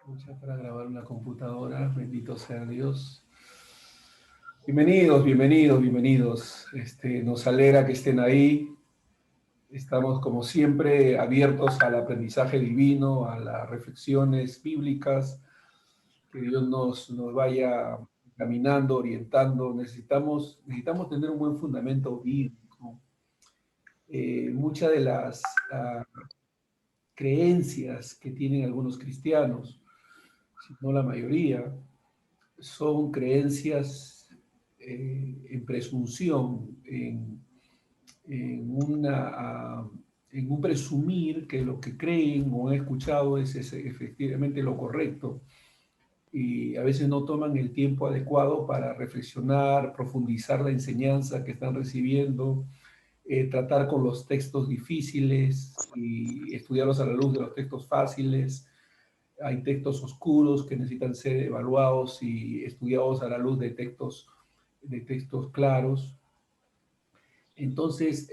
Escucha para grabar una computadora, bendito sea Dios. Bienvenidos, bienvenidos, bienvenidos. Nos alegra que estén ahí. Estamos como siempre abiertos al aprendizaje divino, a las reflexiones bíblicas, que Dios nos vaya caminando, orientando. Necesitamos tener un buen fundamento bíblico. Muchas de las creencias que tienen algunos cristianos, si no la mayoría, son creencias en presunción, en en un presumir que lo que creen o han escuchado es efectivamente lo correcto y a veces no toman el tiempo adecuado para reflexionar, profundizar la enseñanza que están recibiendo, tratar con los textos difíciles y estudiarlos a la luz de los textos fáciles. Hay textos oscuros que necesitan ser evaluados y estudiados a la luz de textos claros. Entonces,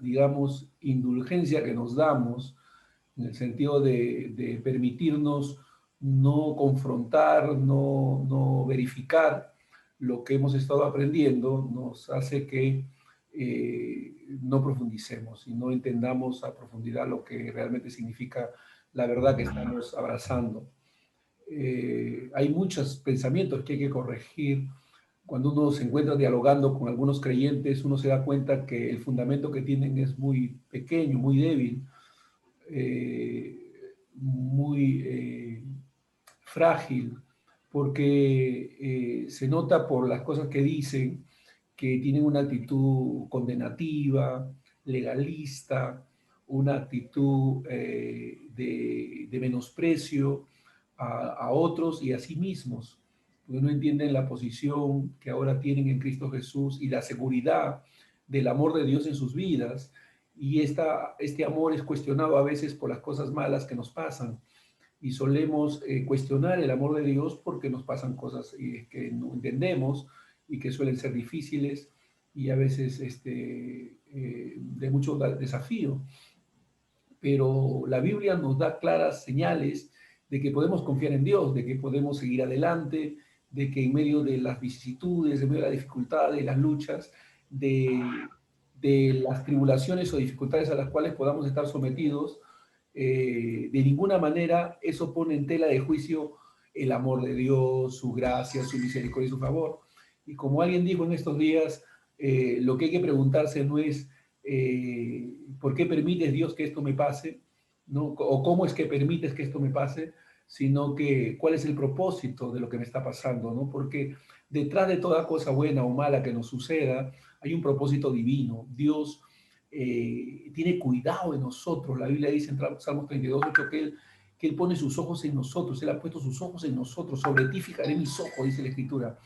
digamos, indulgencia que nos damos, en el sentido de permitirnos no confrontar, no verificar lo que hemos estado aprendiendo, nos hace que no profundicemos y no entendamos a profundidad lo que realmente significa la verdad que estamos abrazando. Hay muchos pensamientos que hay que corregir. Cuando uno se encuentra dialogando con algunos creyentes, uno se da cuenta que el fundamento que tienen es muy pequeño, muy débil, muy frágil, porque se nota por las cosas que dicen que tienen una actitud condenativa, legalista, una actitud de menosprecio a otros y a sí mismos, porque no entienden la posición que ahora tienen en Cristo Jesús y la seguridad del amor de Dios en sus vidas. Y este amor es cuestionado a veces por las cosas malas que nos pasan y solemos cuestionar el amor de Dios porque nos pasan cosas que no entendemos y que suelen ser difíciles y a veces de mucho desafío. Pero la Biblia nos da claras señales de que podemos confiar en Dios, de que podemos seguir adelante, de que en medio de las vicisitudes, en medio de las dificultades, de las luchas, de las tribulaciones o dificultades a las cuales podamos estar sometidos, de ninguna manera eso pone en tela de juicio el amor de Dios, su gracia, su misericordia y su favor. Y como alguien dijo en estos días, lo que hay que preguntarse no es ¿por qué permites Dios que esto me pase? ¿No? O cómo es que permites que esto me pase, sino que cuál es el propósito de lo que me está pasando, ¿no? Porque detrás de toda cosa buena o mala que nos suceda, hay un propósito divino. Dios tiene cuidado de nosotros. La Biblia dice en Salmos 32:8 que él pone sus ojos en nosotros, Él ha puesto sus ojos en nosotros, sobre ti fijaré mis ojos, dice la Escritura.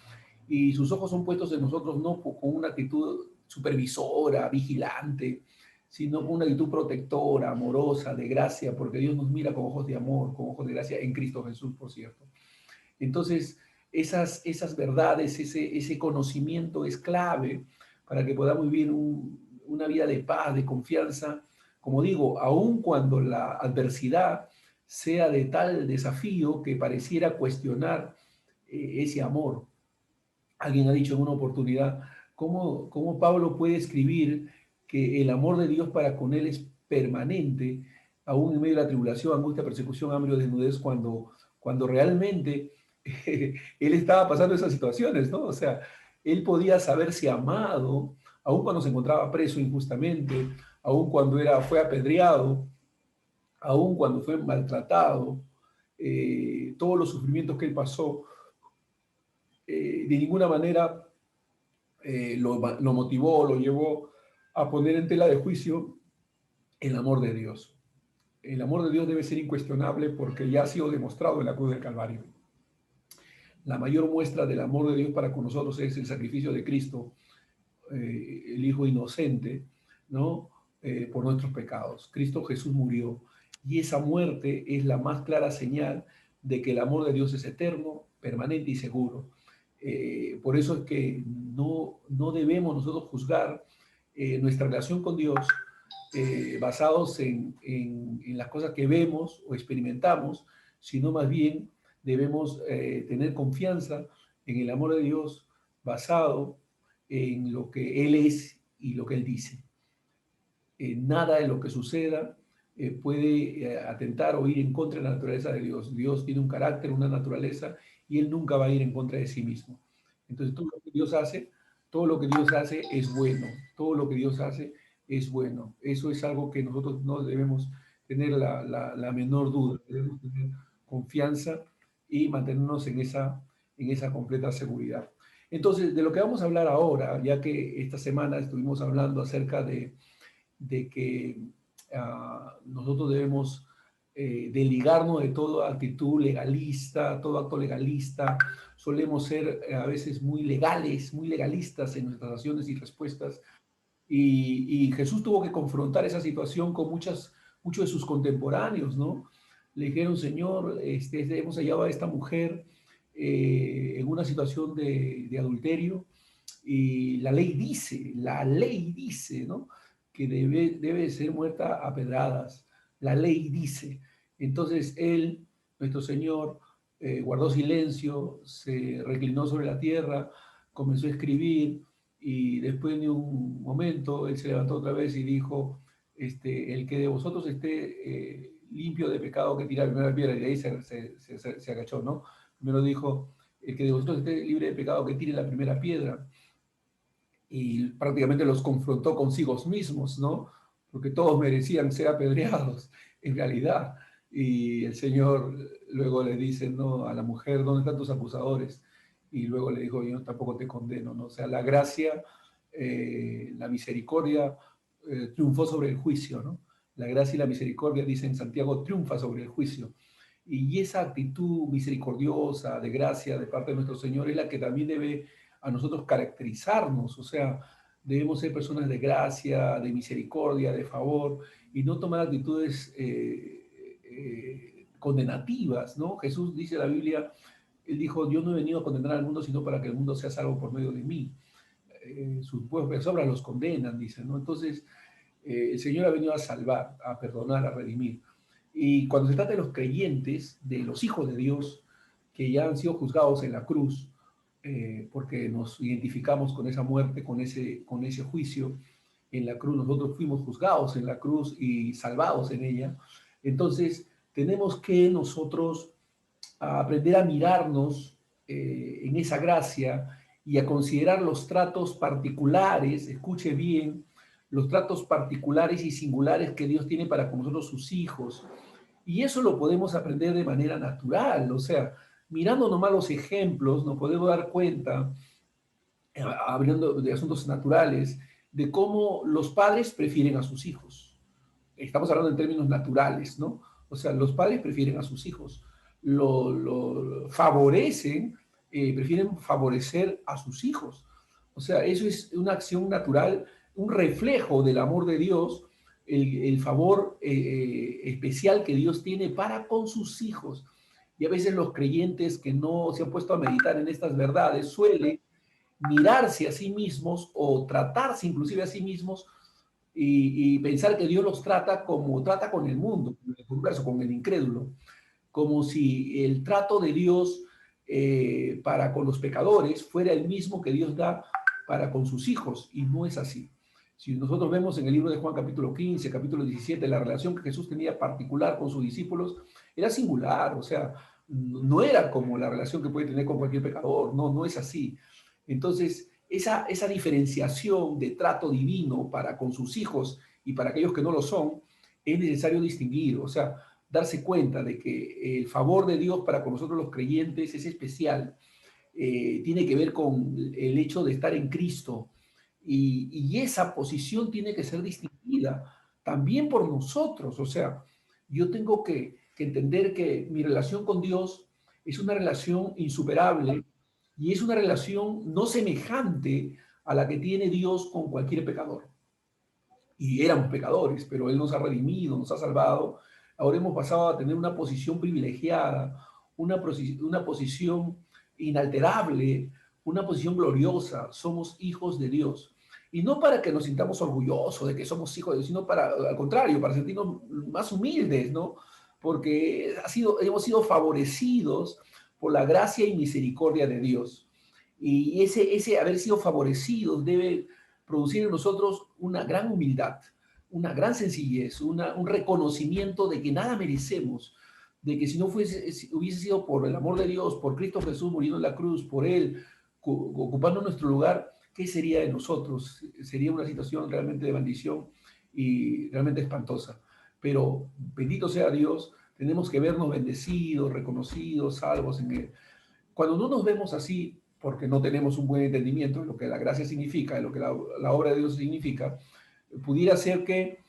Y sus ojos son puestos en nosotros no con una actitud supervisora, vigilante, sino con una actitud protectora, amorosa, de gracia, porque Dios nos mira con ojos de amor, con ojos de gracia, en Cristo Jesús, por cierto. Entonces, esas verdades, ese conocimiento es clave para que podamos vivir una vida de paz, de confianza, como digo, aun cuando la adversidad sea de tal desafío que pareciera cuestionar ese amor. Alguien ha dicho en una oportunidad, ¿cómo Pablo puede escribir que el amor de Dios para con él es permanente, aún en medio de la tribulación, angustia, persecución, hambre o desnudez, cuando realmente él estaba pasando esas situaciones, ¿no? O sea, él podía saberse amado, aun cuando se encontraba preso injustamente, aun cuando fue apedreado, aun cuando fue maltratado, todos los sufrimientos que él pasó, de ninguna manera lo motivó, lo llevó a poner en tela de juicio el amor de Dios. El amor de Dios debe ser incuestionable porque ya ha sido demostrado en la cruz del Calvario. La mayor muestra del amor de Dios para con nosotros es el sacrificio de Cristo, el Hijo inocente, ¿no? Por nuestros pecados. Cristo Jesús murió y esa muerte es la más clara señal de que el amor de Dios es eterno, permanente y seguro. Por eso es que no debemos nosotros juzgar nuestra relación con Dios basados en las cosas que vemos o experimentamos, sino más bien debemos tener confianza en el amor de Dios basado en lo que Él es y lo que Él dice. Nada de lo que suceda puede atentar o ir en contra de la naturaleza de Dios. Dios tiene un carácter, una naturaleza, y Él nunca va a ir en contra de sí mismo. Entonces, todo lo que Dios hace es bueno. Todo lo que Dios hace es bueno. Eso es algo que nosotros no debemos tener la menor duda. Debemos tener confianza y mantenernos en esa completa seguridad. Entonces, de lo que vamos a hablar ahora, ya que esta semana estuvimos hablando acerca de que nosotros debemos desligarnos de toda actitud legalista, todo acto legalista. Solemos ser a veces muy legales, muy legalistas en nuestras acciones y respuestas. Y Jesús tuvo que confrontar esa situación con muchos de sus contemporáneos, ¿no? Le dijeron, Señor, hemos hallado a esta mujer en una situación de adulterio y la ley dice, ¿no? Que debe ser muerta a pedradas. La ley dice. Entonces él, nuestro Señor, guardó silencio, se reclinó sobre la tierra, comenzó a escribir y después de un momento él se levantó otra vez y dijo, el que de vosotros esté limpio de pecado que tira la primera piedra, y de ahí se agachó, ¿no? Primero dijo, el que de vosotros esté libre de pecado que tire la primera piedra, y prácticamente los confrontó consigo mismos, ¿no? Porque todos merecían ser apedreados, en realidad. Y el Señor luego le dice, ¿no? A la mujer, ¿dónde están tus acusadores? Y luego le dijo, yo tampoco te condeno, ¿no? O sea, la gracia, la misericordia triunfó sobre el juicio, ¿no? La gracia y la misericordia, dice en Santiago, triunfa sobre el juicio. Y esa actitud misericordiosa, de gracia de parte de nuestro Señor es la que también debe a nosotros caracterizarnos, o sea, debemos ser personas de gracia, de misericordia, de favor, y no tomar actitudes condenativas, ¿no? Jesús dice en la Biblia, él dijo, yo no he venido a condenar al mundo, sino para que el mundo sea salvo por medio de mí. Sus buenas obras los condenan, dice, ¿no? Entonces, el Señor ha venido a salvar, a perdonar, a redimir. Y cuando se trata de los creyentes, de los hijos de Dios, que ya han sido juzgados en la cruz, porque nos identificamos con esa muerte, con ese juicio en la cruz, nosotros fuimos juzgados en la cruz y salvados en ella. Entonces, tenemos que nosotros aprender a mirarnos en esa gracia y a considerar los tratos particulares, escuche bien, los tratos particulares y singulares que Dios tiene para con nosotros sus hijos. Y eso lo podemos aprender de manera natural, o sea, mirando nomás los ejemplos, nos podemos dar cuenta, hablando de asuntos naturales, de cómo los padres prefieren a sus hijos. Estamos hablando en términos naturales, ¿no? O sea, los padres prefieren a sus hijos, lo favorecen, prefieren favorecer a sus hijos. O sea, eso es una acción natural, un reflejo del amor de Dios, el favor especial que Dios tiene para con sus hijos. Y a veces los creyentes que no se han puesto a meditar en estas verdades suelen mirarse a sí mismos o tratarse inclusive a sí mismos y pensar que Dios los trata como trata con el mundo, con el universo, con el incrédulo, como si el trato de Dios para con los pecadores fuera el mismo que Dios da para con sus hijos, y no es así. Si nosotros vemos en el libro de Juan capítulo 15, capítulo 17, la relación que Jesús tenía particular con sus discípulos era singular, o sea, no era como la relación que puede tener con cualquier pecador, no, no es así. Entonces, esa diferenciación de trato divino para con sus hijos y para aquellos que no lo son, es necesario distinguir, o sea, darse cuenta de que el favor de Dios para con nosotros los creyentes es especial, tiene que ver con el hecho de estar en Cristo y esa posición tiene que ser distinguida también por nosotros, o sea, yo tengo que entender que mi relación con Dios es una relación insuperable y es una relación no semejante a la que tiene Dios con cualquier pecador. Y éramos pecadores, pero Él nos ha redimido, nos ha salvado. Ahora hemos pasado a tener una posición privilegiada, una posición inalterable, una posición gloriosa. Somos hijos de Dios. Y no para que nos sintamos orgullosos de que somos hijos de Dios, sino para, al contrario, para sentirnos más humildes, ¿no? Porque hemos sido favorecidos por la gracia y misericordia de Dios. Y ese haber sido favorecidos debe producir en nosotros una gran humildad, una gran sencillez, un reconocimiento de que nada merecemos, de que si no hubiese sido por el amor de Dios, por Cristo Jesús muriendo en la cruz, por Él, ocupando nuestro lugar, ¿qué sería de nosotros? Sería una situación realmente de bendición y realmente espantosa. Pero bendito sea Dios, tenemos que vernos bendecidos, reconocidos, salvos en Él. Cuando no nos vemos así, porque no tenemos un buen entendimiento de lo que la gracia significa, de lo que la obra de Dios significa, pudiera ser que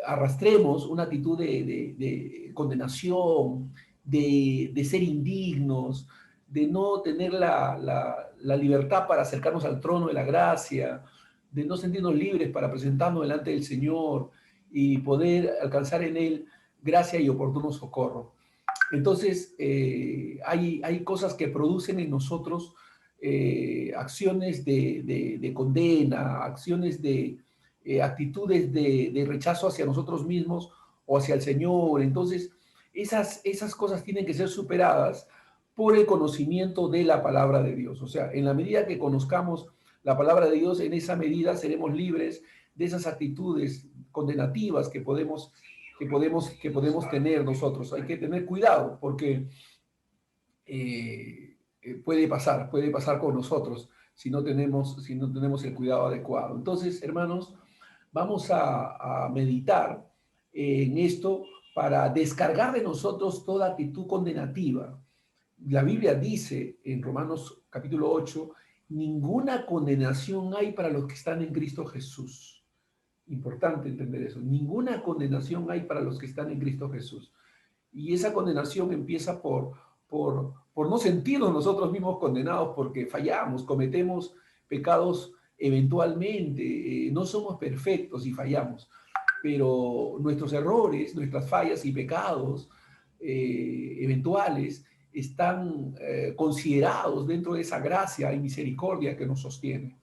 arrastremos una actitud de condenación, de ser indignos, de no tener la libertad para acercarnos al trono de la gracia, de no sentirnos libres para presentarnos delante del Señor y poder alcanzar en Él gracia y oportuno socorro. Entonces, hay cosas que producen en nosotros acciones de condena, acciones actitudes de rechazo hacia nosotros mismos o hacia el Señor. Entonces, esas cosas tienen que ser superadas por el conocimiento de la palabra de Dios. O sea, en la medida que conozcamos la palabra de Dios, en esa medida seremos libres de esas actitudes condenativas que podemos tener nosotros. Hay que tener cuidado porque puede pasar con nosotros si no tenemos el cuidado adecuado. Entonces, hermanos, vamos a meditar en esto para descargar de nosotros toda actitud condenativa. La Biblia dice en Romanos capítulo 8, ninguna condenación hay para los que están en Cristo Jesús. Importante entender eso. Ninguna condenación hay para los que están en Cristo Jesús. Y esa condenación empieza por no sentirnos nosotros mismos condenados porque fallamos, cometemos pecados eventualmente, no somos perfectos y fallamos, pero nuestros errores, nuestras fallas y pecados eventuales están considerados dentro de esa gracia y misericordia que nos sostiene.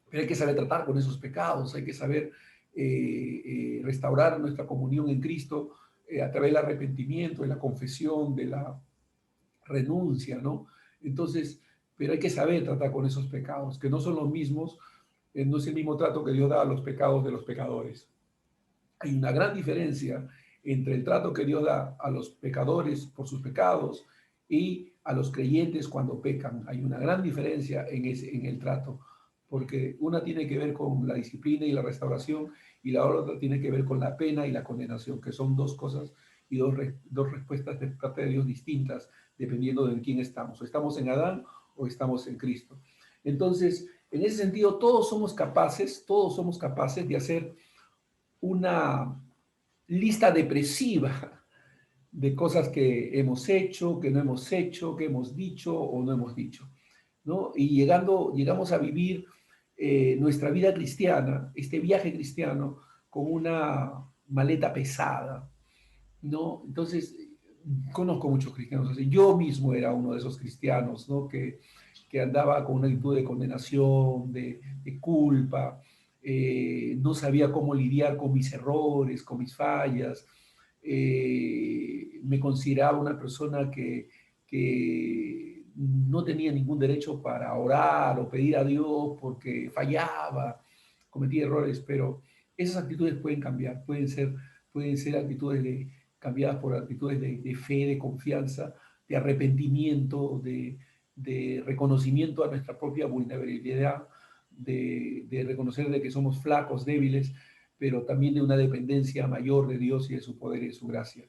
Pero hay que saber tratar con esos pecados, hay que saber restaurar nuestra comunión en Cristo a través del arrepentimiento, de la confesión, de la renuncia, ¿no? Entonces, pero hay que saber tratar con esos pecados, que no son los mismos, no es el mismo trato que Dios da a los pecados de los pecadores. Hay una gran diferencia entre el trato que Dios da a los pecadores por sus pecados y a los creyentes cuando pecan. Hay una gran diferencia en el trato, porque una tiene que ver con la disciplina y la restauración y la otra tiene que ver con la pena y la condenación, que son dos cosas y dos respuestas de parte de Dios distintas, dependiendo de en quién estamos. O estamos en Adán o estamos en Cristo. Entonces, en ese sentido, todos somos capaces de hacer una lista depresiva de cosas que hemos hecho, que no hemos hecho, que hemos dicho o no hemos dicho, ¿no? Y llegamos a vivir nuestra vida cristiana, este viaje cristiano, con una maleta pesada, ¿no? Entonces, conozco muchos cristianos así. Yo mismo era uno de esos cristianos, ¿no? Que andaba con una actitud de condenación, de culpa, no sabía cómo lidiar con mis errores, con mis fallas. Me consideraba una persona que no tenía ningún derecho para orar o pedir a Dios porque fallaba, cometía errores, pero esas actitudes pueden cambiar, pueden ser actitudes cambiadas por actitudes de fe, de confianza, de arrepentimiento, de reconocimiento a nuestra propia vulnerabilidad, de reconocer de que somos flacos, débiles, pero también de una dependencia mayor de Dios y de su poder y de su gracia.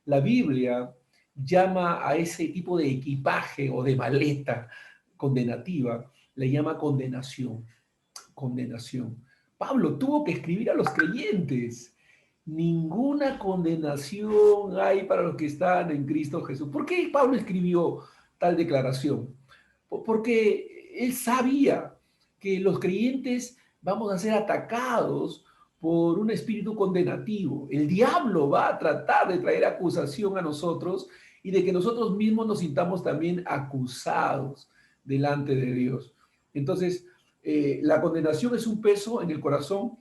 La Biblia llama a ese tipo de equipaje o de maleta condenativa, le llama condenación, condenación. Pablo tuvo que escribir a los creyentes, ninguna condenación hay para los que están en Cristo Jesús. ¿Por qué Pablo escribió tal declaración? Porque él sabía que los creyentes vamos a ser atacados por un espíritu condenativo. El diablo va a tratar de traer acusación a nosotros y de que nosotros mismos nos sintamos también acusados delante de Dios. Entonces, La condenación es un peso en el corazón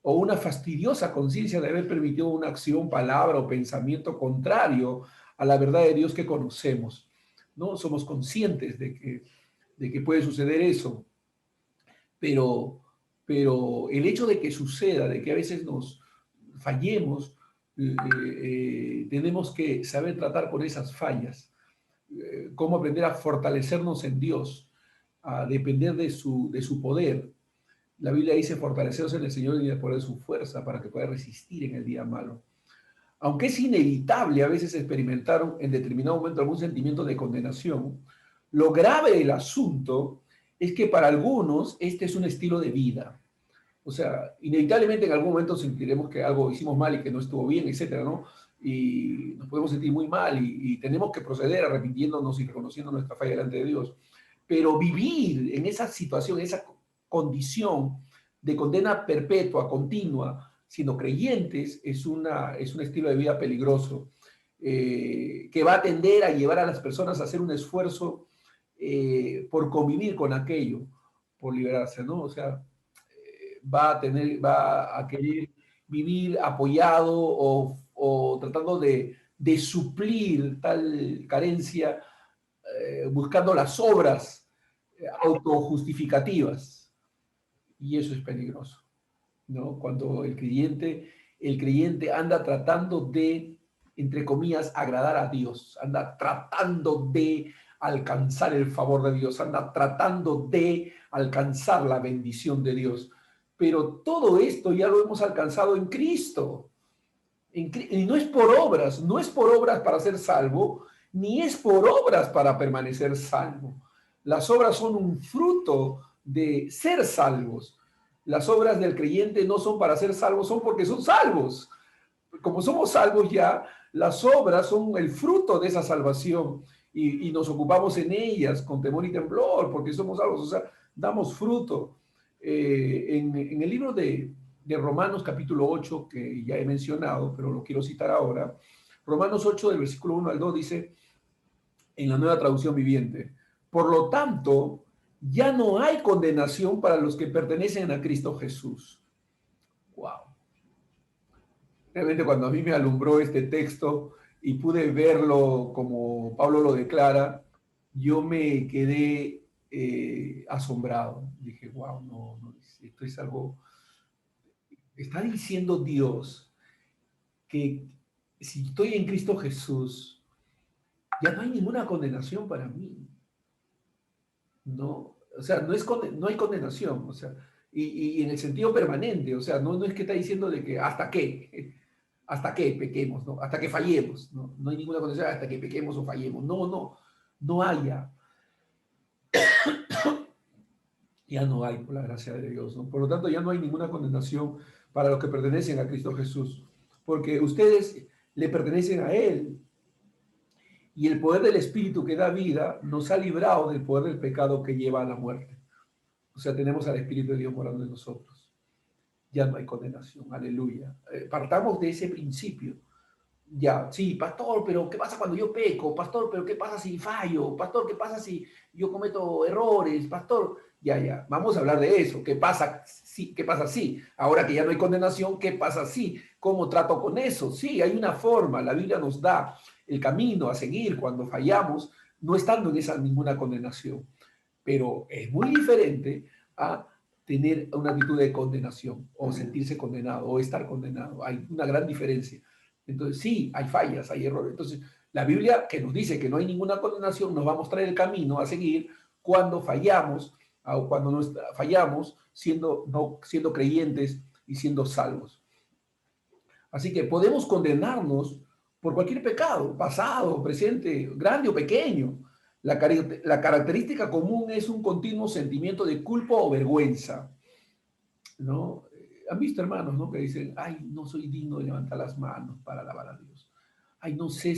o una fastidiosa conciencia de haber permitido una acción, palabra o pensamiento contrario a la verdad de Dios que conocemos. ¿No? Somos conscientes de que puede suceder eso, pero, pero el hecho de que suceda, de que a veces nos fallemos, tenemos que saber tratar con esas fallas, cómo aprender a fortalecernos en Dios, a depender de su poder. La Biblia dice fortaleceros en el Señor y en el poder de su fuerza para que pueda resistir en el día malo. Aunque es inevitable a veces experimentar en determinado momento algún sentimiento de condenación, lo grave del asunto es que para algunos este es un estilo de vida. O sea, inevitablemente en algún momento sentiremos que algo hicimos mal y que no estuvo bien, etcétera, ¿no? Y nos podemos sentir muy mal y tenemos que proceder arrepintiéndonos y reconociendo nuestra falla delante de Dios. Pero vivir en esa situación, en esa condición de condena perpetua, continua, siendo creyentes, es un estilo de vida peligroso que va a tender a llevar a las personas a hacer un esfuerzo por convivir con aquello, por liberarse, ¿no? O sea, va a querer vivir apoyado o tratando de suplir tal carencia, buscando las obras autojustificativas. Y eso es peligroso, ¿no? Cuando el creyente anda tratando de, entre comillas, agradar a Dios, anda tratando de alcanzar el favor de Dios, anda tratando de alcanzar la bendición de Dios. Pero todo esto ya lo hemos alcanzado en Cristo. Y no es por obras, no es por obras para ser salvo, ni es por obras para permanecer salvo. Las obras son un fruto de ser salvos. Las obras del creyente no son para ser salvos, son porque son salvos. Como somos salvos ya, las obras son el fruto de esa salvación y nos ocupamos en ellas con temor y temblor, porque somos salvos, o sea, damos fruto. En el libro de Romanos capítulo 8, que ya he mencionado, pero lo quiero citar ahora, Romanos 8 del versículo 1 al 2 dice, en la nueva traducción viviente, por lo tanto, ya no hay condenación para los que pertenecen a Cristo Jesús. Wow. Realmente cuando a mí me alumbró este texto y pude verlo como Pablo lo declara, yo me quedé asombrado. Dije, wow, no, no, esto es algo. Está diciendo Dios que si estoy en Cristo Jesús, ya no hay ninguna condenación para mí. No, o sea, no hay condenación, o sea, y en el sentido permanente, o sea, no es que está diciendo de que hasta que pequemos, ¿no? Hasta que fallemos, ¿no? No hay ninguna condenación hasta que pequemos o fallemos. No haya. Ya no hay, por la gracia de Dios, ¿no? Por lo tanto, ya no hay ninguna condenación para los que pertenecen a Cristo Jesús, porque ustedes le pertenecen a Él, y el poder del Espíritu que da vida nos ha librado del poder del pecado que lleva a la muerte. O sea, tenemos al Espíritu de Dios morando en nosotros. Ya no hay condenación, aleluya. Partamos de ese principio. Ya, sí, pastor, pero ¿qué pasa cuando yo peco? Pastor, pero ¿qué pasa si fallo? Pastor, ¿qué pasa si yo cometo errores? Pastor, ya, vamos a hablar de eso. ¿Qué pasa? Sí, ¿qué pasa si? Ahora que ya no hay condenación, ¿qué pasa si? ¿Cómo trato con eso? Sí, hay una forma. La Biblia nos da el camino a seguir cuando fallamos, no estando en esa ninguna condenación. Pero es muy diferente a tener una actitud de condenación o sentirse condenado o estar condenado. Hay una gran diferencia. Entonces, sí, hay fallas, hay errores. Entonces, la Biblia que nos dice que no hay ninguna condenación nos va a mostrar el camino a seguir cuando fallamos o cuando no fallamos siendo creyentes y siendo salvos. Así que podemos condenarnos por cualquier pecado, pasado, presente, grande o pequeño. La característica común es un continuo sentimiento de culpa o vergüenza, ¿no? Han visto hermanos, ¿no? Que dicen, ay, no soy digno de levantar las manos para alabar a Dios. Ay, no sé,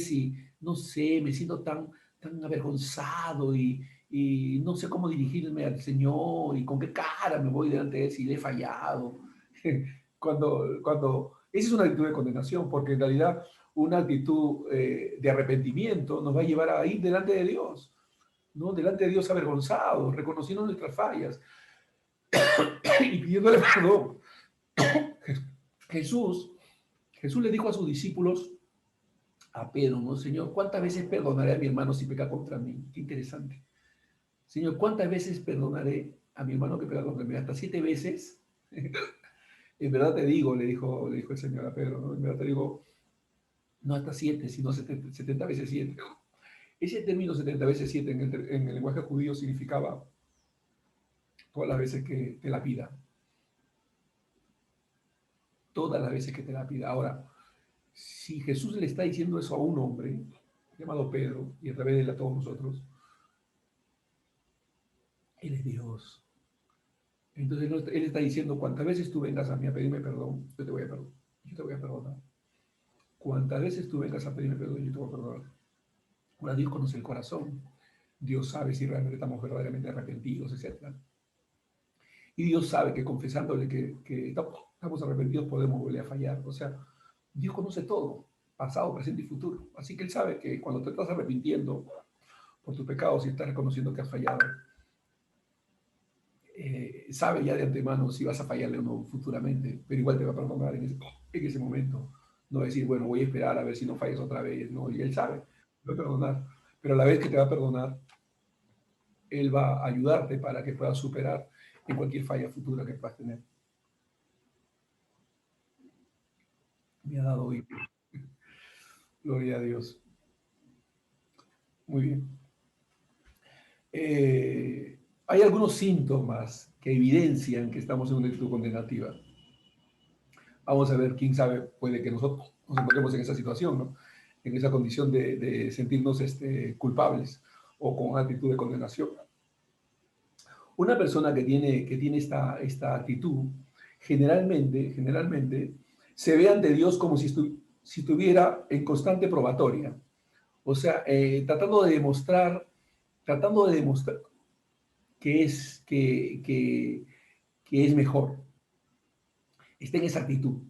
me siento tan avergonzado y no sé cómo dirigirme al Señor y con qué cara me voy delante de Él si le he fallado. Esa es una actitud de condenación, porque en realidad una actitud de arrepentimiento nos va a llevar a ir delante de Dios, ¿no? Delante de Dios avergonzados, reconociendo nuestras fallas. y pidiéndole perdón. Jesús, Jesús le dijo a sus discípulos, a Pedro, ¿no? Señor, ¿cuántas veces perdonaré a mi hermano si peca contra mí? Qué interesante. Señor, ¿cuántas veces perdonaré a mi hermano que pega contra mí? ¿Hasta 7 veces? En verdad te digo, le dijo el Señor a Pedro, ¿no? En verdad te digo, no hasta 7, sino 70 veces 7. Ese término 70 veces 7 en el lenguaje judío significaba todas las veces que te la pida. Todas las veces que te la pida. Ahora, si Jesús le está diciendo eso a un hombre llamado Pedro, y a través de él a todos nosotros, Él es Dios. Entonces Él está diciendo, cuantas veces tú vengas a mí a pedirme perdón, yo te voy a perdonar. Yo te voy a perdonar. Cuantas veces tú vengas a pedirme perdón, yo te voy a perdonar. Ahora Dios conoce el corazón. Dios sabe si realmente estamos verdaderamente arrepentidos, etc. Y Dios sabe que confesándole que estamos arrepentidos podemos volver a fallar. O sea, Dios conoce todo, pasado, presente y futuro. Así que Él sabe que cuando te estás arrepintiendo por tus pecados y estás reconociendo que has fallado, sabe ya de antemano si vas a fallarle o no futuramente, pero igual te va a perdonar en ese momento. No decir, bueno, voy a esperar a ver si no fallas otra vez, ¿no? Y Él sabe, te va a perdonar. Pero a la vez que te va a perdonar, Él va a ayudarte para que puedas superar en cualquier falla futura que puedas tener. Me ha dado hoy. Gloria a Dios. Muy bien. Hay algunos síntomas que evidencian que estamos en una actitud condenativa. Vamos a ver, quién sabe, puede que nosotros nos encontremos en esa situación, ¿no? En esa condición de sentirnos culpables o con una actitud de condenación. Una persona que tiene esta actitud, generalmente, se ve ante Dios como si estuviera en constante probatoria. O sea, tratando de demostrar que es mejor. Está en esa actitud,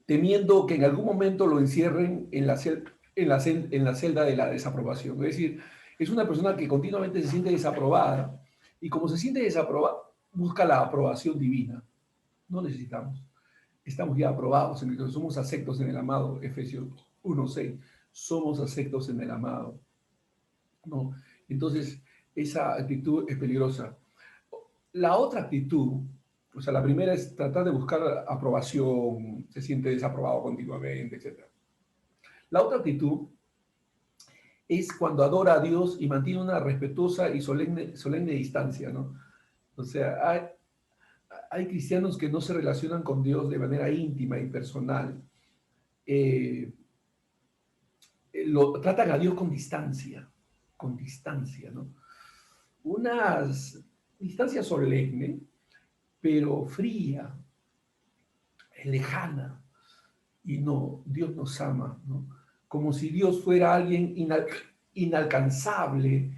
temiendo que en algún momento lo encierren en la celda de la desaprobación. Es decir, es una persona que continuamente se siente desaprobada y como se siente desaprobada, busca la aprobación divina. No necesitamos. Estamos ya aprobados, somos aceptos en el amado, Efesios 1:6. Somos aceptos en el amado. ¿No? Entonces, esa actitud es peligrosa. La otra actitud, o sea, la primera es tratar de buscar aprobación, se siente desaprobado continuamente, etc. La otra actitud es cuando adora a Dios y mantiene una respetuosa y solemne distancia, ¿no? O sea, hay cristianos que no se relacionan con Dios de manera íntima y personal. Tratan a Dios con distancia, ¿no? Una distancia solemne, pero fría, lejana. Y no, Dios nos ama, ¿no? Como si Dios fuera alguien inalcanzable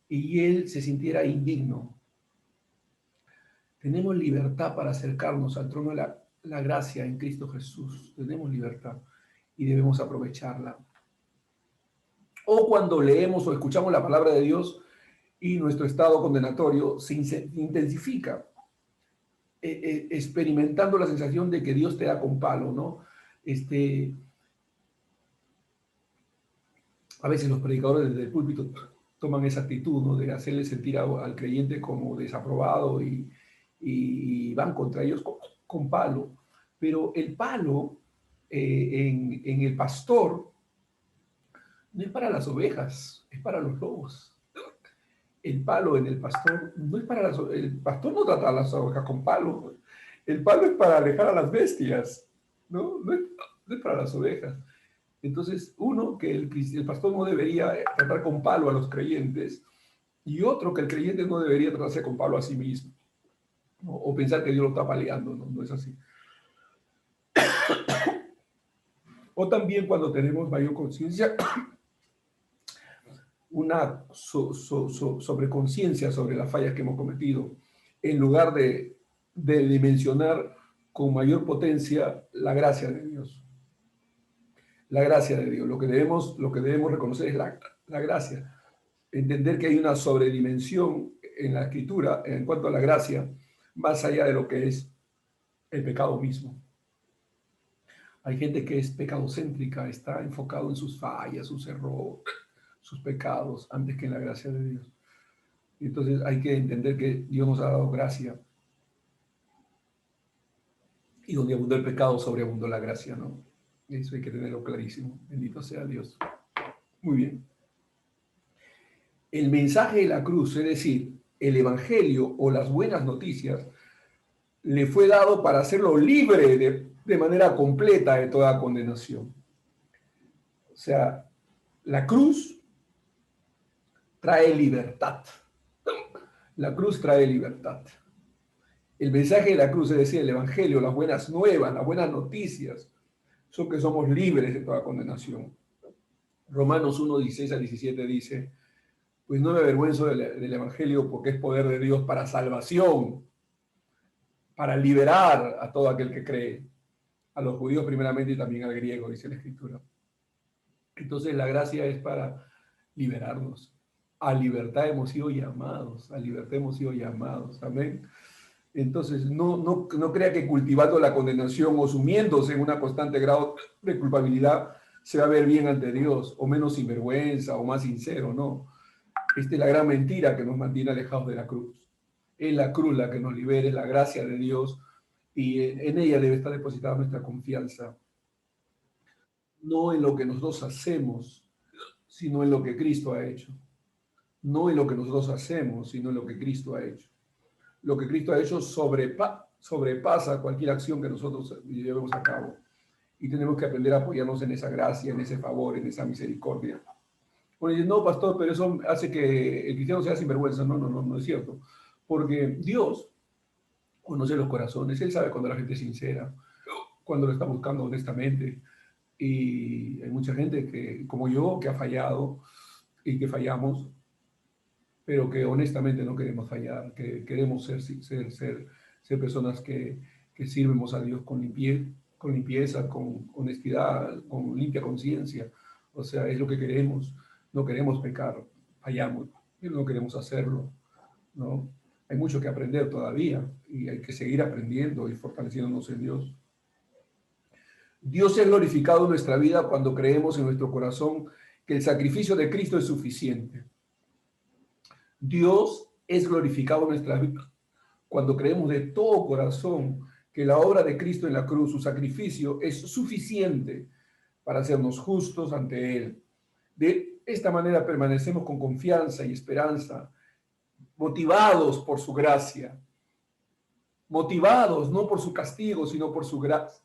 y Él se sintiera indigno. Tenemos libertad para acercarnos al trono de la gracia en Cristo Jesús. Tenemos libertad y debemos aprovecharla. O cuando leemos o escuchamos la palabra de Dios y nuestro estado condenatorio se intensifica, experimentando la sensación de que Dios te da con palo, ¿no? A veces los predicadores desde el púlpito toman esa actitud, ¿no? De hacerle sentir al creyente como desaprobado y van contra ellos con palo. Pero el palo en el pastor no es para las ovejas, es para los lobos. El palo en el pastor no es para las ovejas. El pastor no trata a las ovejas con palo. El palo es para alejar a las bestias, ¿no? No es para las ovejas. Entonces, uno, que el pastor no debería tratar con palo a los creyentes, y otro, que el creyente no debería tratarse con palo a sí mismo, ¿no? O pensar que Dios lo está paleando, ¿no? No es así. O también cuando tenemos mayor conciencia, una sobreconciencia sobre las fallas que hemos cometido, en lugar de dimensionar con mayor potencia la gracia de Dios. La gracia de Dios. Lo que debemos reconocer es la gracia. Entender que hay una sobredimensión en la escritura en cuanto a la gracia, más allá de lo que es el pecado mismo. Hay gente que es pecadocéntrica, está enfocado en sus fallas, sus errores, sus pecados, antes que en la gracia de Dios. Y entonces hay que entender que Dios nos ha dado gracia. Y donde abundó el pecado, sobreabundó la gracia, ¿no? Eso hay que tenerlo clarísimo. Bendito sea Dios. Muy bien. El mensaje de la cruz, es decir, el evangelio o las buenas noticias, le fue dado para hacerlo libre de manera completa de toda condenación. O sea, la cruz trae libertad. La cruz trae libertad. El mensaje de la cruz, es decir, el evangelio, las buenas nuevas, las buenas noticias, son que somos libres de toda condenación. Romanos 1, 16 a 17 dice, pues no me avergüenzo del evangelio porque es poder de Dios para salvación, para liberar a todo aquel que cree, a los judíos primeramente y también al griego, dice la Escritura. Entonces la gracia es para liberarnos. A libertad hemos sido llamados, a libertad hemos sido llamados. Amén. Entonces no crea que cultivando la condenación o sumiéndose en una constante grado de culpabilidad se va a ver bien ante Dios, o menos sinvergüenza, o más sincero, no. Esta es la gran mentira que nos mantiene alejados de la cruz. Es la cruz la que nos libera, es la gracia de Dios, y en ella debe estar depositada nuestra confianza, no en lo que nosotros hacemos, sino en lo que Cristo ha hecho. No en lo que nosotros hacemos, sino en lo que Cristo ha hecho. Lo que Cristo ha hecho sobrepasa cualquier acción que nosotros llevemos a cabo. Y tenemos que aprender a apoyarnos en esa gracia, en ese favor, en esa misericordia. Bueno, no, pastor, pero eso hace que el cristiano sea sinvergüenza. No es cierto. Porque Dios conoce los corazones, Él sabe cuando la gente es sincera, cuando lo está buscando honestamente. Y hay mucha gente que, como yo, que ha fallado y que fallamos, pero que honestamente no queremos fallar, que queremos ser personas que sirvemos a Dios con limpieza, con honestidad, con limpia conciencia. O sea, es lo que queremos. No queremos pecar, fallamos, pero no queremos hacerlo, ¿no? Hay mucho que aprender todavía y hay que seguir aprendiendo y fortaleciéndonos en Dios. Dios es glorificado en nuestra vida cuando creemos en nuestro corazón que el sacrificio de Cristo es suficiente. Dios es glorificado en nuestra vida cuando creemos de todo corazón que la obra de Cristo en la cruz, su sacrificio, es suficiente para hacernos justos ante Él. De esta manera permanecemos con confianza y esperanza, motivados por su gracia, motivados no por su castigo, sino por su gracia.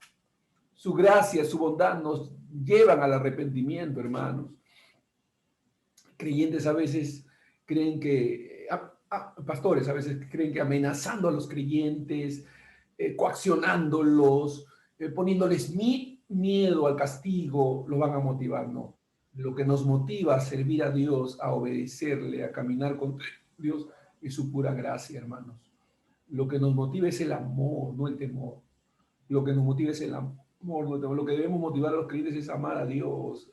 Su gracia, su bondad nos llevan al arrepentimiento, hermanos. Creyentes a veces creen que, pastores a veces creen que amenazando a los creyentes, coaccionándolos, poniéndoles miedo al castigo, lo van a motivar. No. Lo que nos motiva a servir a Dios, a obedecerle, a caminar con Dios, es su pura gracia, hermanos. Lo que nos motiva es el amor, no el temor. Lo que nos motiva es el amor, no el temor. Lo que debemos motivar a los creyentes es amar a Dios,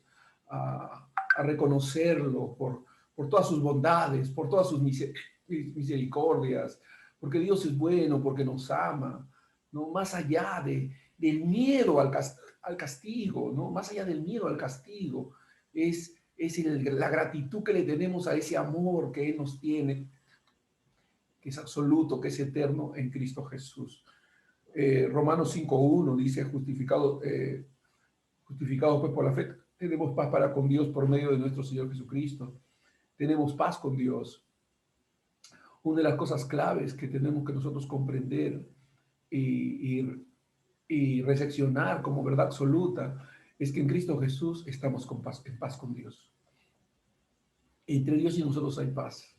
a reconocerlo por todas sus bondades, por todas sus misericordias, porque Dios es bueno, porque nos ama, ¿no? Más allá del miedo al castigo, ¿no? Más allá del miedo al castigo, es la gratitud que le tenemos a ese amor que Él nos tiene, que es absoluto, que es eterno en Cristo Jesús. Romanos 5.1 dice, justificados pues por la fe, tenemos paz para con Dios por medio de nuestro Señor Jesucristo. Tenemos paz con Dios. Una de las cosas claves que tenemos que nosotros comprender y recepcionar como verdad absoluta es que en Cristo Jesús estamos en paz con Dios. Entre Dios y nosotros hay paz.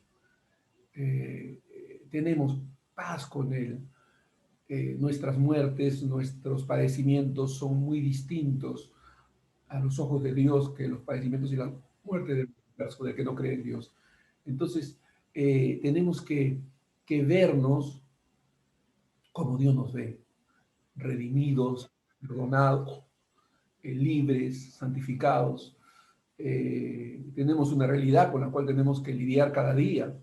Tenemos paz con Él. Nuestras muertes, nuestros padecimientos son muy distintos a los ojos de Dios que los padecimientos y la muerte del que no cree en Dios. Entonces, tenemos que vernos como Dios nos ve, redimidos, perdonados, libres, santificados. Tenemos una realidad con la cual tenemos que lidiar cada día.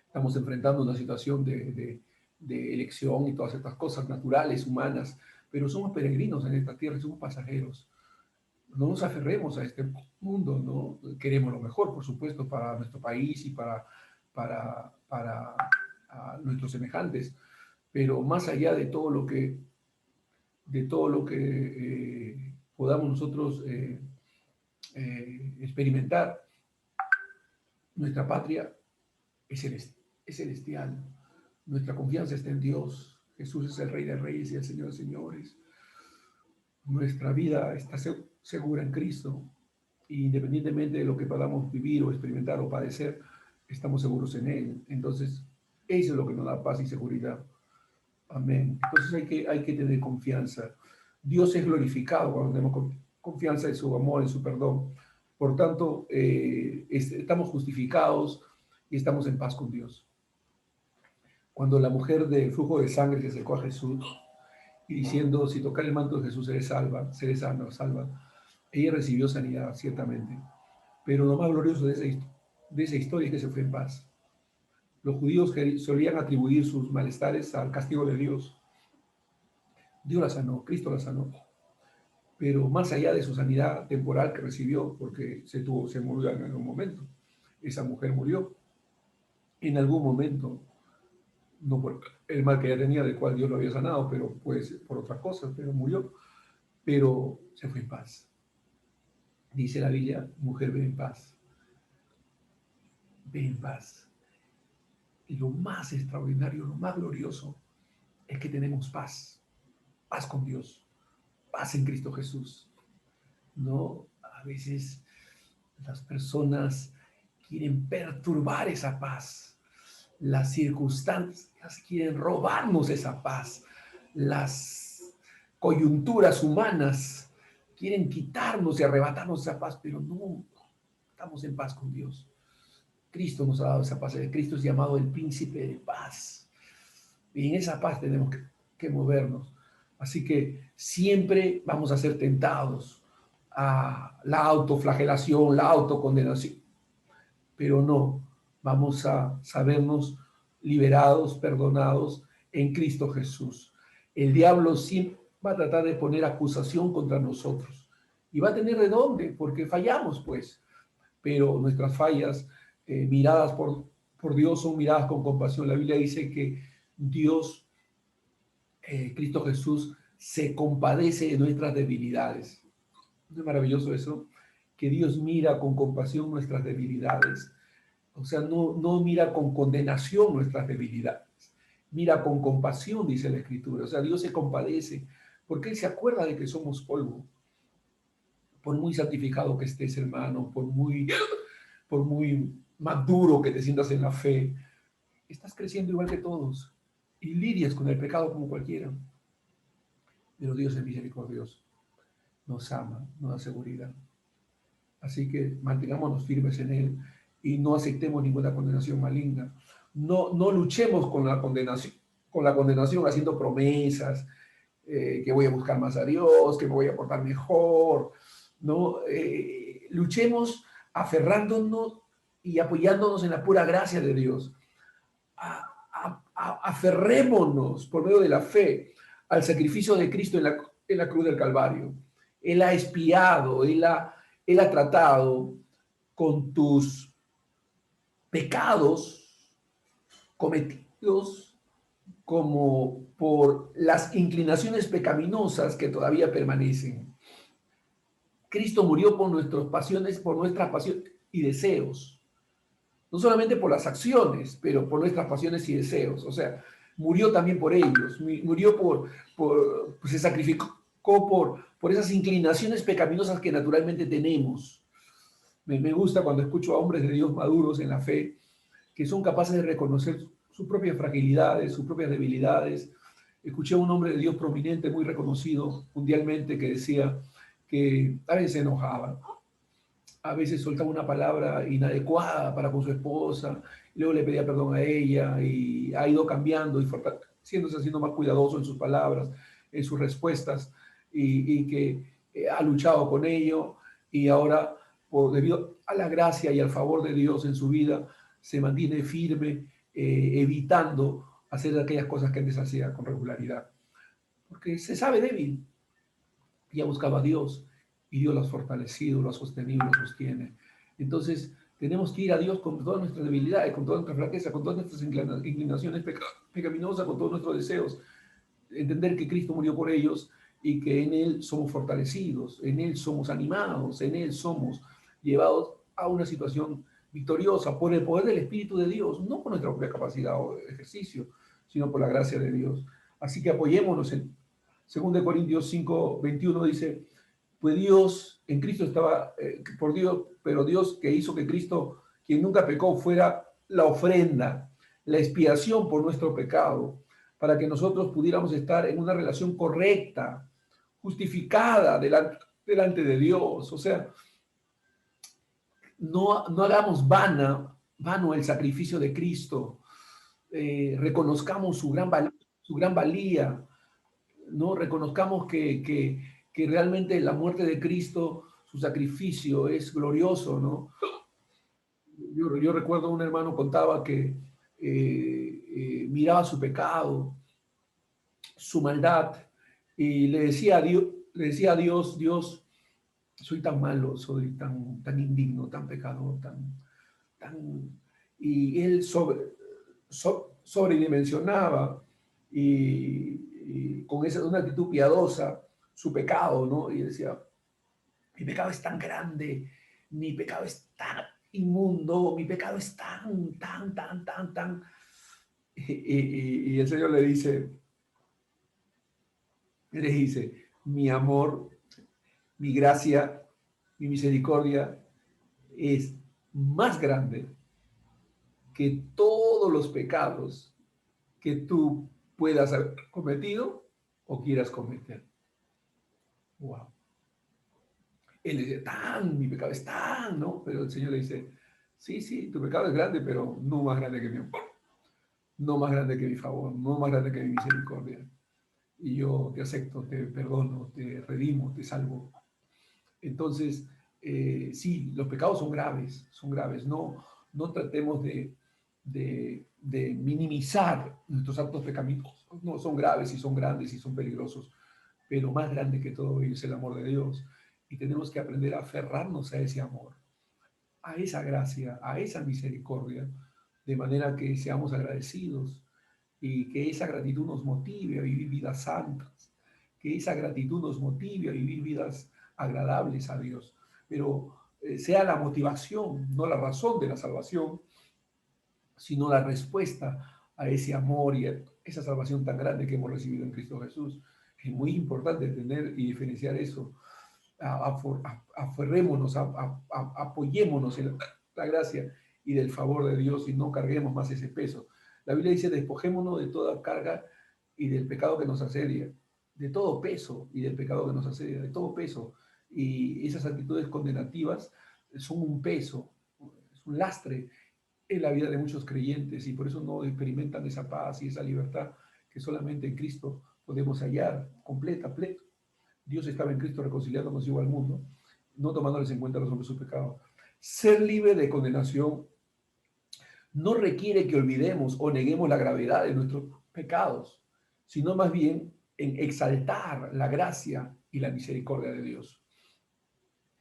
Estamos enfrentando una situación de de elección y todas estas cosas naturales, humanas, pero somos peregrinos en esta tierra, somos pasajeros. No nos aferremos a este mundo, ¿no? Queremos lo mejor, por supuesto, para nuestro país y para nuestros semejantes, pero más allá de todo lo que podamos nosotros experimentar, nuestra patria es celestial, nuestra confianza está en Dios, Jesús es el Rey de Reyes y el Señor de Señores, nuestra vida está segura en Cristo, y independientemente de lo que podamos vivir o experimentar o padecer, estamos seguros en Él. Entonces, eso es lo que nos da paz y seguridad. Amén. Entonces hay que tener confianza. Dios es glorificado cuando tenemos confianza en su amor, en su perdón. Por tanto, estamos justificados y estamos en paz con Dios. Cuando la mujer de flujo de sangre se acercó a Jesús y diciendo, si tocar el manto de Jesús seré sana, salva, ella recibió sanidad, ciertamente. Pero lo más glorioso de esa historia es que se fue en paz. Los judíos solían atribuir sus malestares al castigo de Dios. Dios la sanó, Cristo la sanó. Pero más allá de su sanidad temporal que recibió, porque se murió en algún momento, esa mujer murió en algún momento, no por el mal que ella tenía, del cual Dios lo había sanado, pero pues por otras cosas, pero murió, pero se fue en paz. Dice la Biblia, mujer, ve en paz. Ve en paz. Y lo más extraordinario, lo más glorioso, es que tenemos paz. Paz con Dios. Paz en Cristo Jesús. No, a veces las personas quieren perturbar esa paz. Las circunstancias quieren robarnos esa paz. Las coyunturas humanas quieren quitarnos y arrebatarnos esa paz, pero no, estamos en paz con Dios. Cristo nos ha dado esa paz. Cristo es llamado el príncipe de paz. Y en esa paz tenemos que movernos. Así que siempre vamos a ser tentados a la autoflagelación, la autocondenación. Pero no, vamos a sabernos liberados, perdonados en Cristo Jesús. El diablo siempre va a tratar de poner acusación contra nosotros. Y va a tener de dónde, porque fallamos, pues. Pero nuestras fallas, miradas por Dios, son miradas con compasión. La Biblia dice que Dios, Cristo Jesús, se compadece de nuestras debilidades. ¿No es maravilloso eso? Que Dios mira con compasión nuestras debilidades. O sea, no mira con condenación nuestras debilidades. Mira con compasión, dice la Escritura. O sea, Dios se compadece porque Él se acuerda de que somos polvo. Por muy santificado que estés, hermano, por muy maduro que te sientas en la fe, estás creciendo igual que todos y lidias con el pecado como cualquiera. Pero Dios es misericordioso, nos ama, nos da seguridad. Así que mantengámonos firmes en Él y no aceptemos ninguna condenación maligna. No luchemos con la condenación haciendo promesas, que voy a buscar más a Dios, que me voy a portar mejor. ¿No? Luchemos aferrándonos y apoyándonos en la pura gracia de Dios. Aferrémonos por medio de la fe al sacrificio de Cristo en la cruz del Calvario. Él ha expiado, Él ha tratado con tus pecados cometidos como por las inclinaciones pecaminosas que todavía permanecen. Cristo murió por nuestras pasiones y deseos. No solamente por las acciones, pero por nuestras pasiones y deseos. O sea, murió también por ellos. Murió se sacrificó por esas inclinaciones pecaminosas que naturalmente tenemos. Me gusta cuando escucho a hombres de Dios maduros en la fe que son capaces de reconocer sus propias fragilidades, sus propias debilidades. Escuché a un hombre de Dios prominente, muy reconocido mundialmente, que decía que a veces se enojaba, a veces soltaba una palabra inadecuada para con su esposa, y luego le pedía perdón a ella y ha ido cambiando y siendo más cuidadoso en sus palabras, en sus respuestas, y que ha luchado con ello y ahora, debido a la gracia y al favor de Dios en su vida, se mantiene firme, evitando hacer aquellas cosas que antes hacía con regularidad, porque se sabe débil. Ya buscaba a Dios y Dios lo ha fortalecido, lo ha sostenido, lo sostiene. Entonces, tenemos que ir a Dios con todas nuestras debilidades, con toda nuestra flaqueza, con todas nuestras inclinaciones pecaminosas, con todos nuestros deseos. Entender que Cristo murió por ellos y que en Él somos fortalecidos, en Él somos animados, en Él somos llevados a una situación victoriosa por el poder del Espíritu de Dios, no por nuestra propia capacidad o ejercicio, sino por la gracia de Dios. Así que apoyémonos en 2 Corintios 5:21 dice, pues Dios en Cristo estaba, por Dios, pero Dios que hizo que Cristo, quien nunca pecó, fuera la ofrenda, la expiación por nuestro pecado, para que nosotros pudiéramos estar en una relación correcta, justificada delante de Dios. O sea, no hagamos vano el sacrificio de Cristo, reconozcamos su gran valía, ¿no? Reconozcamos que realmente la muerte de Cristo, su sacrificio es glorioso, ¿no? Yo recuerdo un hermano contaba que miraba su pecado, su maldad, y le decía a Dios, Dios, soy tan malo, soy tan indigno, tan pecador, tan... Y él sobredimensionaba y con una actitud piadosa su pecado, ¿no? Y decía, mi pecado es tan grande, mi pecado es tan inmundo, mi pecado es tan. Y el Señor le dice, mi amor, mi gracia, mi misericordia es más grande que todos los pecados que tú puedas haber cometido o quieras cometer. Wow. Él le dice, mi pecado es tan, ¿no? Pero el Señor le dice, sí, sí, tu pecado es grande, pero no más grande que mi amor, no más grande que mi favor, no más grande que mi misericordia. Y yo te acepto, te perdono, te redimo, te salvo. Entonces, sí, los pecados son graves. No tratemos de minimizar nuestros actos pecaminosos. No, son graves y son grandes y son peligrosos, pero más grande que todo es el amor de Dios. Y tenemos que aprender a aferrarnos a ese amor, a esa gracia, a esa misericordia, de manera que seamos agradecidos y que esa gratitud nos motive a vivir vidas santas, que esa gratitud nos motive a vivir vidas agradables a Dios, pero sea la motivación, no la razón de la salvación, sino la respuesta a ese amor y a esa salvación tan grande que hemos recibido en Cristo Jesús. Es muy importante entender y diferenciar eso. Aferrémonos, apoyémonos en la gracia y del favor de Dios y no carguemos más ese peso. La Biblia dice, despojémonos de toda carga y del pecado que nos asedia, de todo peso y del pecado que nos asedia, de todo peso. Y esas actitudes condenativas son un peso, es un lastre en la vida de muchos creyentes y por eso no experimentan esa paz y esa libertad que solamente en Cristo podemos hallar completa, plena. Dios estaba en Cristo reconciliando consigo al mundo, no tomándoles en cuenta los hombres sus pecados. Ser libre de condenación no requiere que olvidemos o neguemos la gravedad de nuestros pecados, sino más bien en exaltar la gracia y la misericordia de Dios.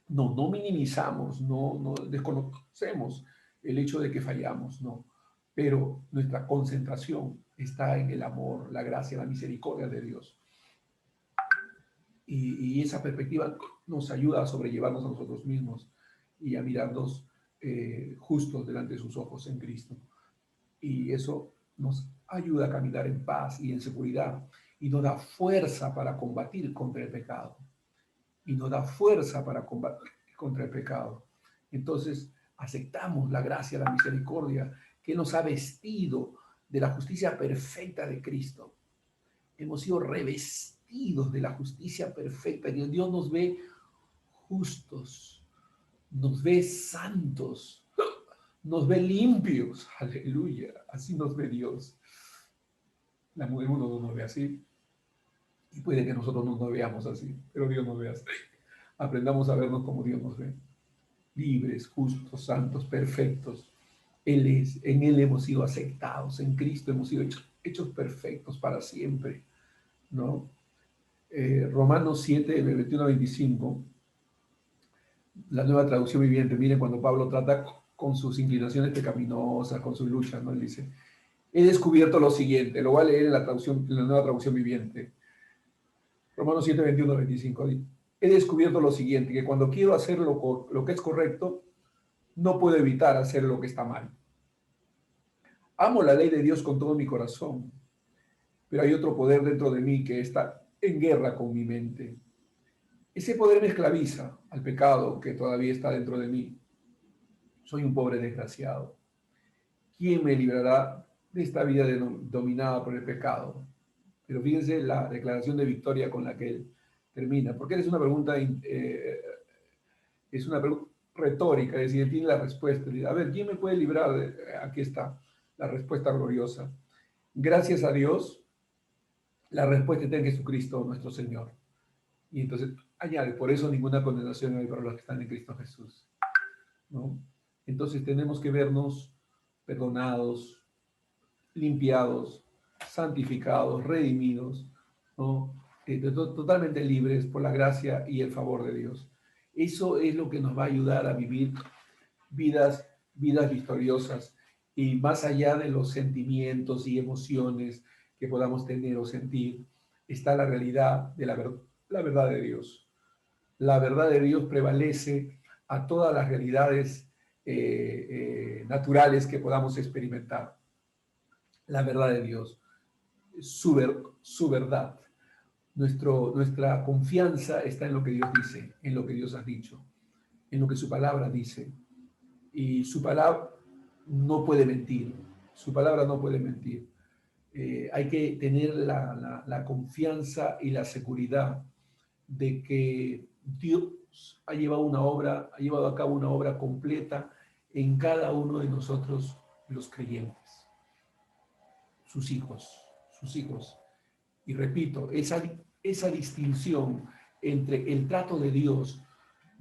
No minimizamos, no desconocemos el hecho de que fallamos, no. Pero nuestra concentración está en el amor, la gracia, la misericordia de Dios. Y esa perspectiva nos ayuda a sobrellevarnos a nosotros mismos y a mirarnos justos delante de sus ojos en Cristo. Y eso nos ayuda a caminar en paz y en seguridad y nos da fuerza para combatir contra el pecado. Y nos da fuerza para combatir contra el pecado. Entonces, aceptamos la gracia, la misericordia que nos ha vestido de la justicia perfecta de Cristo. Hemos sido revestidos de la justicia perfecta. Dios nos ve justos, nos ve santos, nos ve limpios. Aleluya. Así nos ve Dios. La mujer mundo no nos ve así. Y puede que nosotros no nos veamos así, pero Dios nos ve así. Aprendamos a vernos como Dios nos ve. Libres, justos, santos, perfectos. En Él hemos sido aceptados, en Cristo hemos sido hechos hechos perfectos para siempre, ¿no? Romanos 7, 21 a 25, la nueva traducción viviente. Miren, cuando Pablo trata con sus inclinaciones pecaminosas, con sus luchas, ¿no? Él dice, he descubierto lo siguiente, lo voy a leer en la traducción, en la nueva traducción viviente. Romanos 7, 21 a 25. He descubierto lo siguiente, que cuando quiero hacer lo que es correcto, no puedo evitar hacer lo que está mal. Amo la ley de Dios con todo mi corazón, pero hay otro poder dentro de mí que está en guerra con mi mente. Ese poder me esclaviza al pecado que todavía está dentro de mí. Soy un pobre desgraciado. ¿Quién me librará de esta vida dominada por el pecado? Pero fíjense la declaración de victoria con la que él termina, porque es una pregunta, es una pregunta retórica, es decir, él tiene la respuesta. A ver, ¿quién me puede librar? Aquí está la respuesta gloriosa. Gracias a Dios, la respuesta está en Jesucristo, nuestro Señor. Y entonces añade, por eso ninguna condenación hay para los que están en Cristo Jesús, ¿no? Entonces tenemos que vernos perdonados, limpiados, santificados, redimidos, ¿no? Totalmente libres por la gracia y el favor de Dios. Eso es lo que nos va a ayudar a vivir vidas victoriosas y más allá de los sentimientos y emociones que podamos tener o sentir, está la realidad de la verdad de Dios. La verdad de Dios prevalece a todas las realidades naturales que podamos experimentar. La verdad de Dios, su verdad. Nuestra confianza está en lo que Dios dice, en lo que Dios ha dicho, en lo que su palabra dice. Y su palabra no puede mentir, su palabra no puede mentir. Hay que tener la confianza y la seguridad de que Dios ha llevado a cabo una obra completa en cada uno de nosotros, los creyentes, sus hijos, sus hijos. Y repito, esa distinción entre el trato de Dios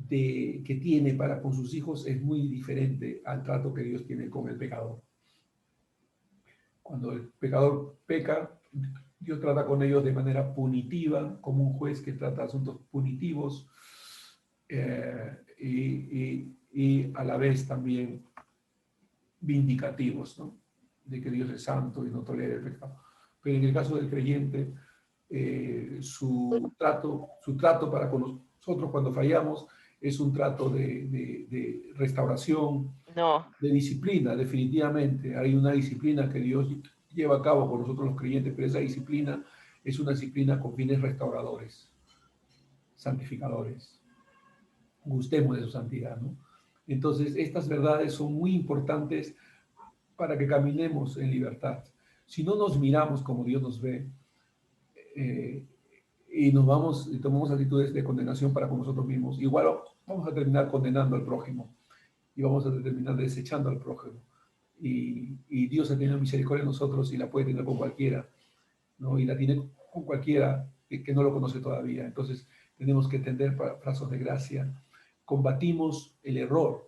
que tiene para con sus hijos es muy diferente al trato que Dios tiene con el pecador. Cuando el pecador peca, Dios trata con ellos de manera punitiva, como un juez que trata asuntos punitivos, y a la vez también vindicativos, ¿no? De que Dios es santo y no tolera el pecado. Pero en el caso del creyente, su trato para con nosotros cuando fallamos es un trato de restauración, No. de disciplina, definitivamente. Hay una disciplina que Dios lleva a cabo con nosotros los creyentes, pero esa disciplina es una disciplina con fines restauradores, santificadores. Gustemos de su santidad, ¿no? Entonces, estas verdades son muy importantes para que caminemos en libertad. Si no nos miramos como Dios nos ve, y nos vamos y tomamos actitudes de condenación para con nosotros mismos, igual vamos a terminar condenando al prójimo y vamos a terminar desechando al prójimo. Y Dios ha tenido misericordia de nosotros y la puede tener con cualquiera, ¿no? Y la tiene con cualquiera que no lo conoce todavía. Entonces tenemos que tender brazos de gracia. Combatimos el error,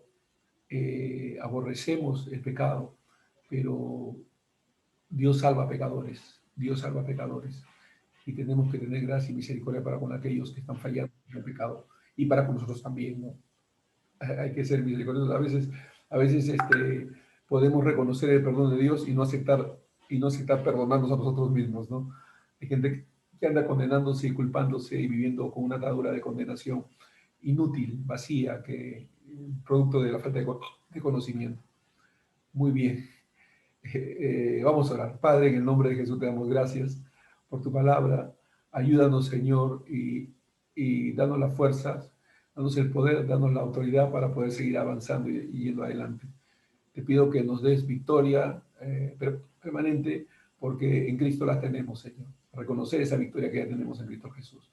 aborrecemos el pecado, pero Dios salva pecadores, Dios salva pecadores. Y tenemos que tener gracia y misericordia para con aquellos que están fallando en el pecado y para con nosotros también, ¿no? Hay que ser misericordiosos. A veces podemos reconocer el perdón de Dios y no aceptar perdonarnos a nosotros mismos, ¿no? Hay gente que anda condenándose y culpándose y viviendo con una atadura de condenación inútil, vacía, que producto de la falta de conocimiento. Muy bien. Vamos a orar. Padre, en el nombre de Jesús te damos gracias por tu palabra. Ayúdanos, Señor, y danos las fuerzas, danos el poder, danos la autoridad para poder seguir avanzando y yendo adelante. Te pido que nos des victoria permanente, porque en Cristo la tenemos, Señor. Reconocer esa victoria que ya tenemos en Cristo Jesús.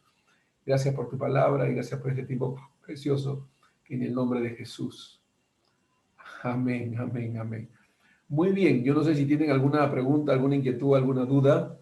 Gracias por tu palabra y gracias por este tiempo precioso, en el nombre de Jesús. Amén, amén, amén. Muy bien, yo no sé si tienen alguna pregunta, alguna inquietud, alguna duda.